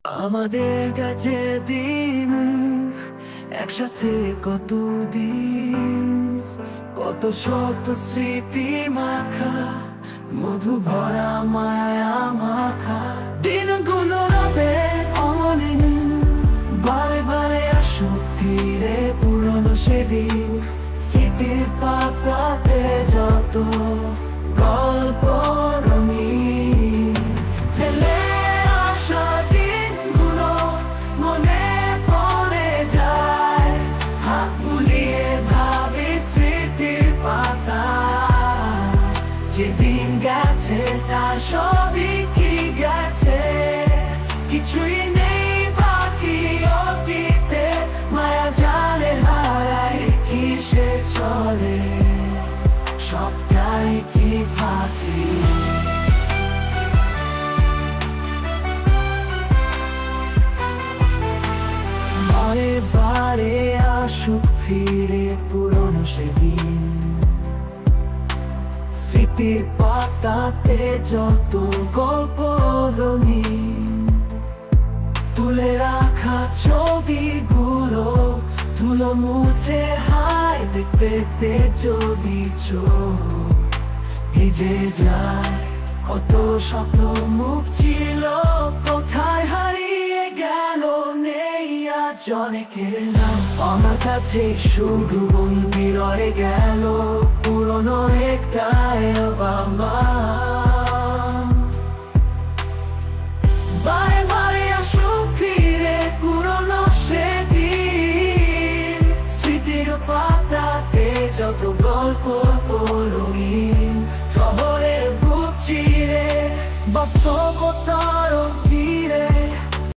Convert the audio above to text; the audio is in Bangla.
আমাদের কাছে দিন একসাথে কতদিন, কত শত স্মৃতি মাখা, মধু ভরা মায়া মাখা দিনগুলো রবে অমলিন। বারে বারে আসুক ফিরে পুরনো সেদিন, স্মৃতির পাতাতে যত গল্প রঙিন। ফেলে আসা দিনগুলো মনে পড়ে যায়, হাত বুলিয়ে ভাবি স্মৃতির পাতা। যেদিন গেছে তা সবই কি গেছে, কিছুই নেই বাকি অতীতে। মায়া জালে হারায় কিসে চলে, সবটাই কি ফাঁকি। বারে বারে আসুক ফিরে পুরনো সেদিন, স্মৃতির পাতাতে যত গল্প রঙিন। তুলে রাখা ছবিগুলো ধুলো মুছে হায়, দেখতে দেখতে যদি চোখ ভিজে যায়। কত শত মুখ ছিল কোথায় হারিয়ে গেল, নেই আজ অনেকের নাম। আমার কাছে শুধু বন্দি রয়ে গেল পুরনো একটা অ্যালবাম।